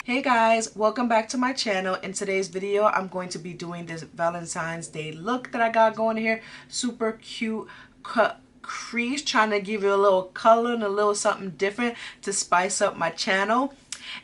Hey guys, welcome back to my channel. In today's video, I'm going to be doing this Valentine's Day look that I got going here. Super cute cut crease, trying to give you a little color and a little something different to spice up my channel.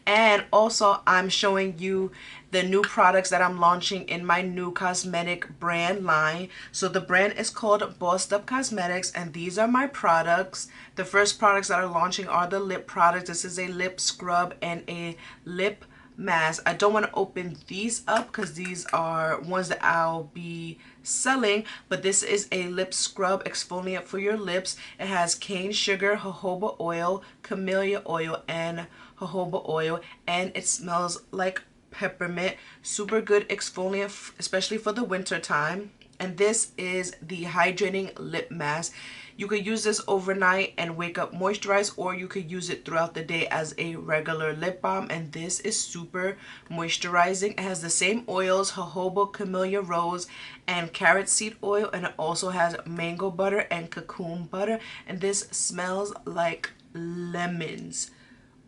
And also I'm showing you the new products that I'm launching in my new cosmetic brand line. So the brand is called Bossed Up Cosmetics, and these are my products. The first products that are launching are the lip products. This is a lip scrub and a lip mask. I don't want to open these up because these are ones that I'll be selling, but this is a lip scrub exfoliant for your lips. It has cane sugar, jojoba oil, camellia oil, and jojoba oil, and it smells like peppermint. Super good exfoliant, especially for the winter time. And this is the hydrating lip mask. You could use this overnight and wake up moisturized, or you could use it throughout the day as a regular lip balm, and this is super moisturizing. It has the same oils, jojoba, camellia rose, and carrot seed oil, and it also has mango butter and KOKUM butter, and this smells like lemons.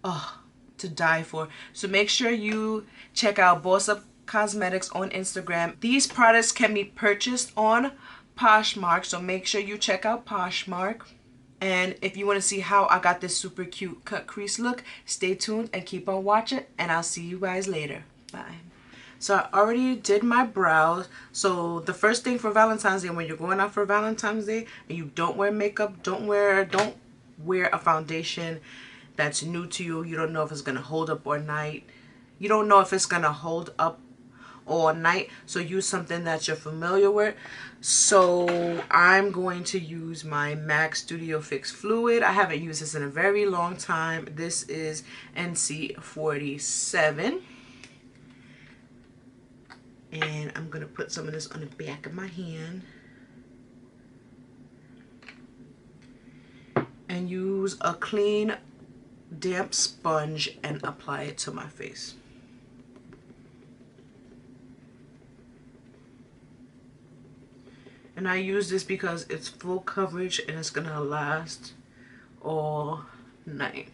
Oh, to die for. So make sure you check out Boss Up Cosmetics on Instagram. These products can be purchased on POSHMARK, so make sure you check out POSHMARK. And if you want to see how I got this super cute cut crease look, stay tuned and keep on watching, and I'll see you guys later. Bye. So I already did my brows. So the first thing for Valentine's Day, when you're going out for Valentine's Day and you don't wear makeup, don't wear a foundation that's new to you. You don't know if it's gonna hold up all night. You don't know if it's gonna hold up all night, so use something that you're familiar with. So I'm going to use my MAC Studio Fix Fluid. I haven't used this in a very long time. This is NC47, and I'm gonna put some of this on the back of my hand and use a clean damp sponge and apply it to my face. And I use this because it's full coverage and it's gonna last all night.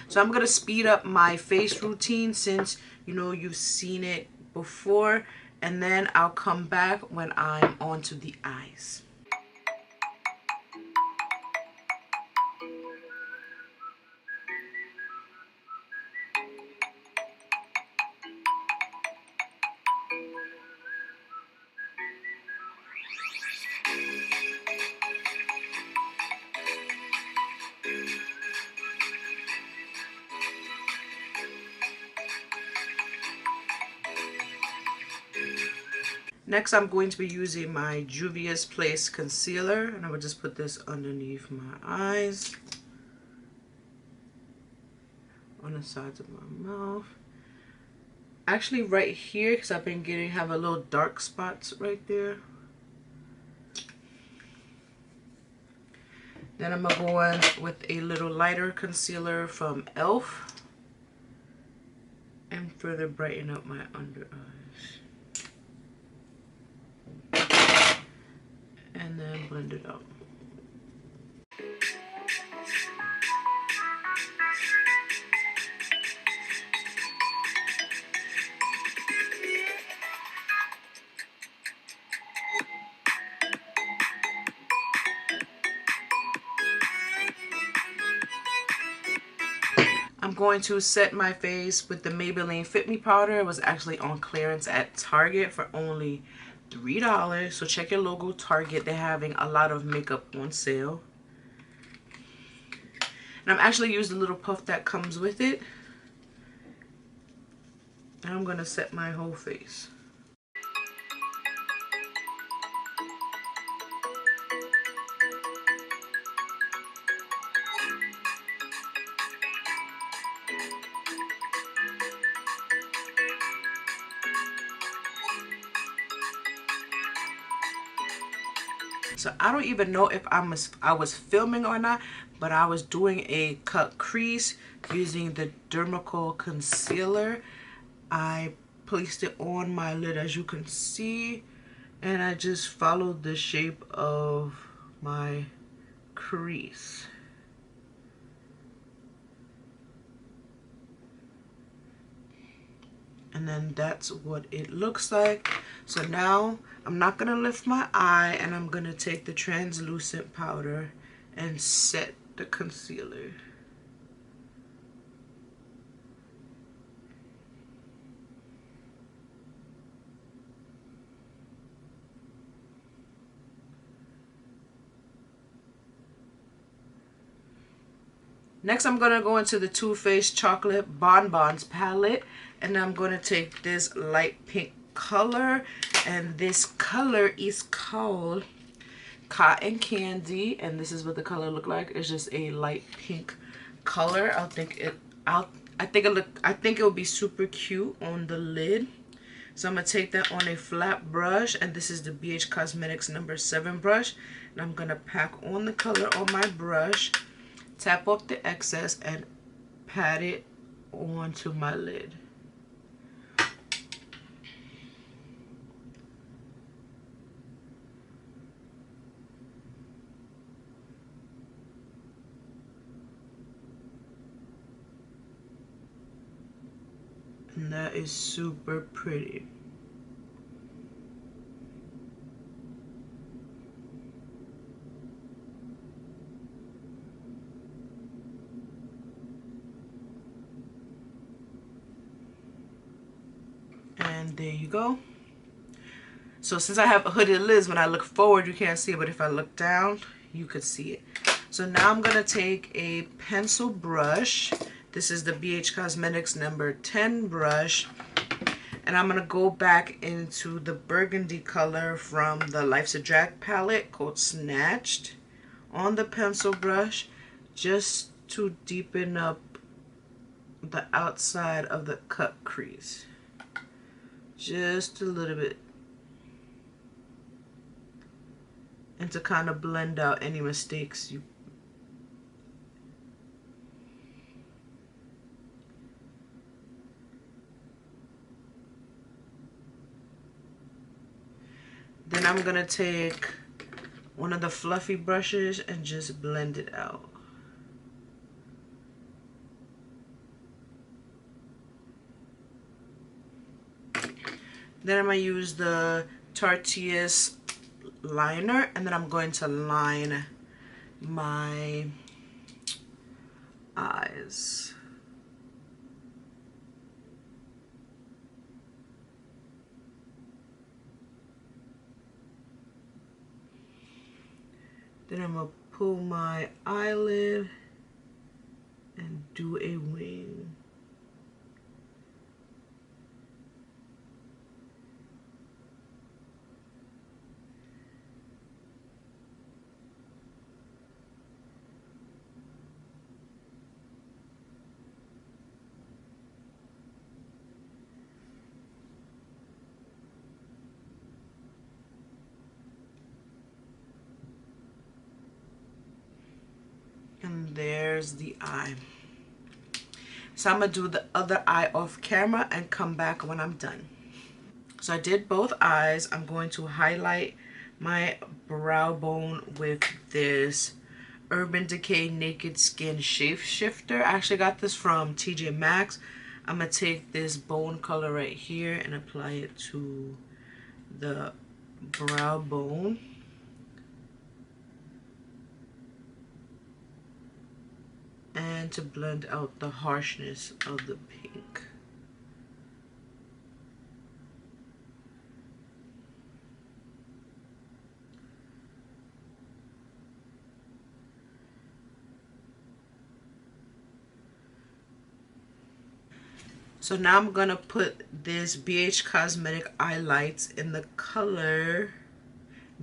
So I'm gonna speed up my face routine since you know you've seen it before, and then I'll come back when I'm onto the eyes. Next, I'm going to be using my Juvia's Place concealer, and I will just put this underneath my eyes, on the sides of my mouth. Actually, right here, because I've been have a little dark spots right there. Then I'm gonna go in with a little lighter concealer from e.l.f. and further brighten up my under eyes. And then blend it out. I'm going to set my face with the Maybelline Fit Me powder. It was actually on clearance at Target for only $3. So check your local Target. They're having a lot of makeup on sale. And I'm actually using the little puff that comes with it. And I'm going to set my whole face. So I don't even know if I was filming or not, but I was doing a cut crease using the Dermical concealer. I placed it on my lid, as you can see, and I just followed the shape of my crease. And then that's what it looks like. So now I'm not gonna lift my eye, and I'm gonna take the translucent powder and set the concealer. Next, I'm gonna go into the Too Faced Chocolate Bonbons palette, and I'm gonna take this light pink color, and this color is called Cotton Candy, and this is what the color look like. It's just a light pink color. I think it would be super cute on the lid. So I'm gonna take that on a flat brush, and this is the BH Cosmetics number 7 brush, and I'm gonna pack on the color on my brush, tap off the excess, and pat it onto my lid. And that is super pretty. And there you go. So since I have hooded lids, when I look forward you can't see it, but if I look down you could see it. So now I'm gonna take a pencil brush. This is the BH Cosmetics number 10 brush, and I'm gonna go back into the burgundy color from the Life's a Drag palette called Snatched on the pencil brush, just to deepen up the outside of the cut crease. Just a little bit. And to kind of blend out any mistakes you. Then I'm gonna take one of the fluffy brushes and just blend it out. Then I'm gonna use the Tarteus liner, and then I'm going to line my eyes. Then I'm gonna pull my eyelid and do a wing. And there's the eye. So I'm gonna do the other eye off camera and come back when I'm done. So I did both eyes. I'm going to highlight my brow bone with this Urban Decay Naked Skin Shape Shifter. I actually got this from TJ Maxx. I'm gonna take this bone color right here and apply it to the brow bone. And to blend out the harshness of the pink. So now I'm gonna put this BH Cosmetic eye lights in the color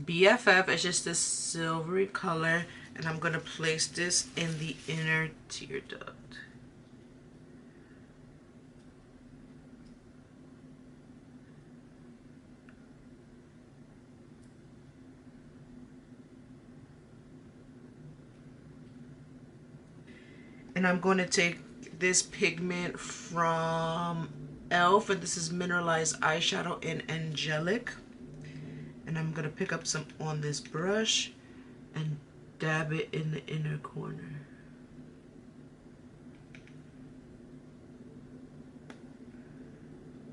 BFF. It's just this silvery color, and I'm gonna place this in the inner tear duct. And I'm going to take this pigment from e.l.f. and this is Mineralized Eyeshadow in Angelic. And I'm going to pick up some on this brush and dab it in the inner corner.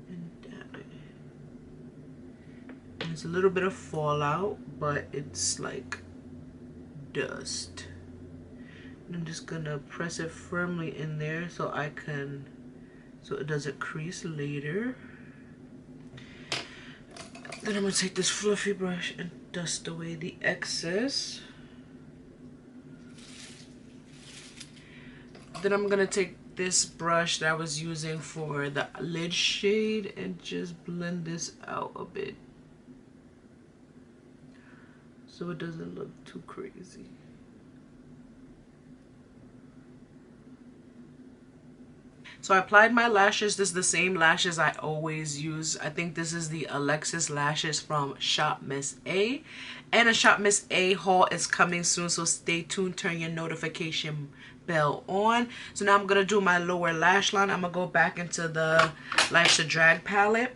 And dab it. And there's a little bit of fallout, but it's like dust. And I'm just gonna press it firmly in there so it doesn't crease later. Then I'm gonna take this fluffy brush and dust away the excess. Then I'm gonna take this brush that I was using for the lid shade and just blend this out a bit so it doesn't look too crazy. So I applied my lashes. This is the same lashes I always use. I think this is the Alexis lashes from Shop Miss A. And a Shop Miss A haul is coming soon, so stay tuned. Turn your notification bell on. So now I'm going to do my lower lash line. I'm going to go back into the Lash to Drag palette.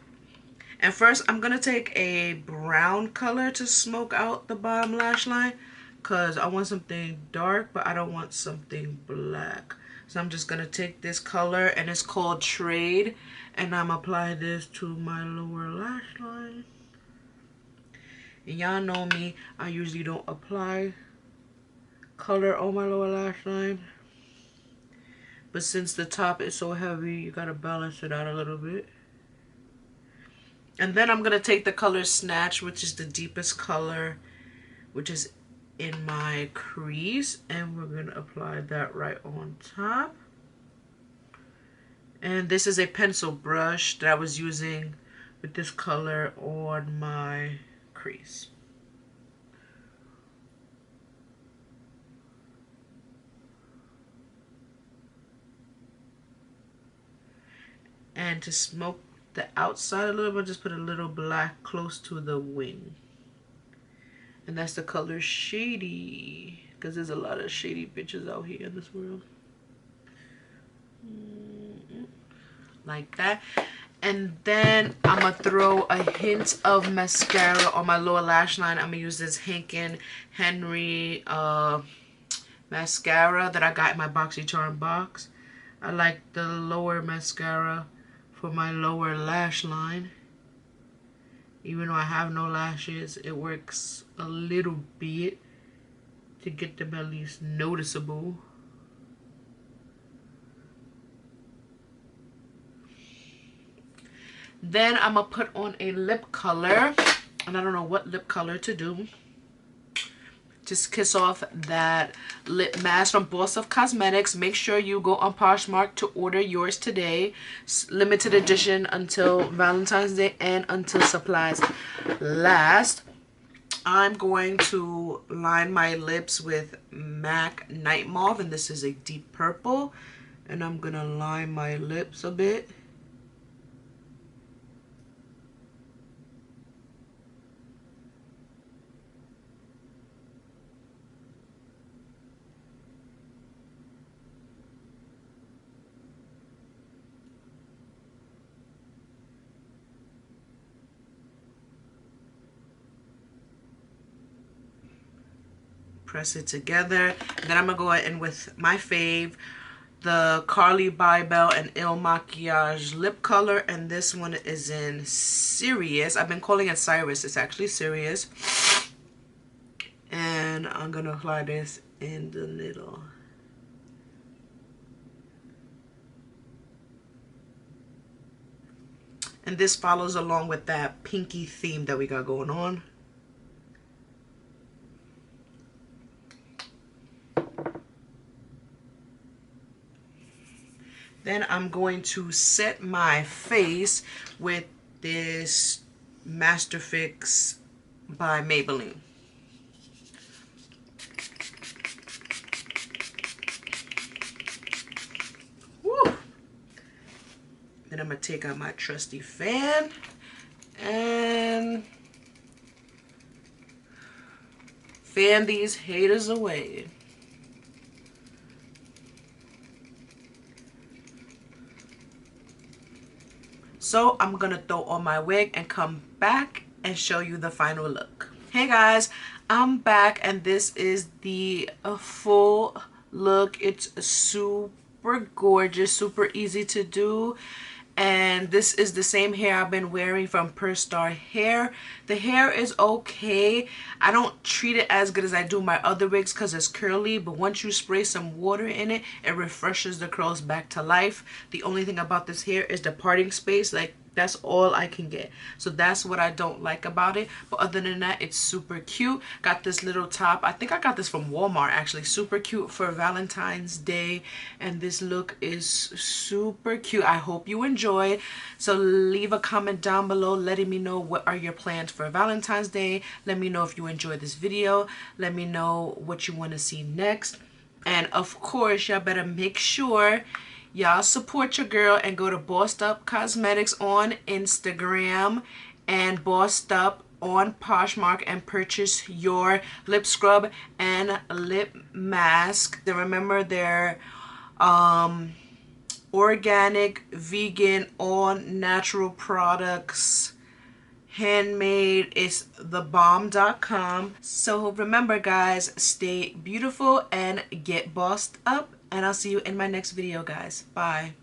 And first, I'm going to take a brown color to smoke out the bottom lash line, because I want something dark, but I don't want something black. So I'm just going to take this color, and it's called Trade, and I'm applying this to my lower lash line. And y'all know me, I usually don't apply color on my lower lash line. But since the top is so heavy, you got to balance it out a little bit. And then I'm going to take the color Snatch, which is the deepest color, which is in my crease, and we're going to apply that right on top. And this is a pencil brush that I was using with this color on my crease. And to smoke the outside a little bit, just put a little black close to the wing. And that's the color Shady, because there's a lot of shady bitches out here in this world. Like that. And then I'm going to throw a hint of mascara on my lower lash line. I'm going to use this Hank & Henry mascara that I got in my BoxyCharm box. I like the lower mascara for my lower lash line. Even though I have no lashes, it works a little bit to get them at least noticeable. Then I'm going to put on a lip color, and I don't know what lip color to do. Just kiss off that lip mask from BOSSDUPCOSMETICS. Make sure you go on Poshmark to order yours today. Limited edition until Valentine's Day and until supplies last. I'm going to line my lips with MAC Night Mauve, and this is a deep purple. And I'm going to line my lips a bit. Press it together. Then I'm gonna go in with my fave, the Carly Bybel and Il Makiage lip color, and this one is in Serious. I've been calling it Cyrus, it's actually Serious. And I'm gonna apply this in the middle. And this follows along with that pinky theme that we got going on. Then I'm going to set my face with this Master Fix by Maybelline. Woo. Then I'm going to take out my trusty fan and fan these haters away. So I'm gonna throw on my wig and come back and show you the final look. Hey guys, I'm back, and this is the full look. It's super gorgeous, super easy to do, and this is the same hair I've been wearing from Per Star Hair. The hair is okay. I don't treat it as good as I do my other wigs because it's curly, but once you spray some water in it, it refreshes the curls back to life. The only thing about this hair is the parting space. Like, that's all I can get, so that's what I don't like about it. But other than that, it's super cute. Got this little top. I think I got this from Walmart actually. Super cute for Valentine's Day, and this look is super cute. I hope you enjoy. So leave a comment down below letting me know what are your plans for Valentine's Day. Let me know if you enjoyed this video. Let me know what you want to see next, and of course y'all better make sure y'all support your girl and go to Bossed Up Cosmetics on Instagram and Bossed Up on Poshmark and purchase your lip scrub and lip mask. Then remember, they're organic, vegan, all natural products, handmade. It's thebomb.com. So remember guys, stay beautiful and get bossed up, and I'll see you in my next video guys. Bye.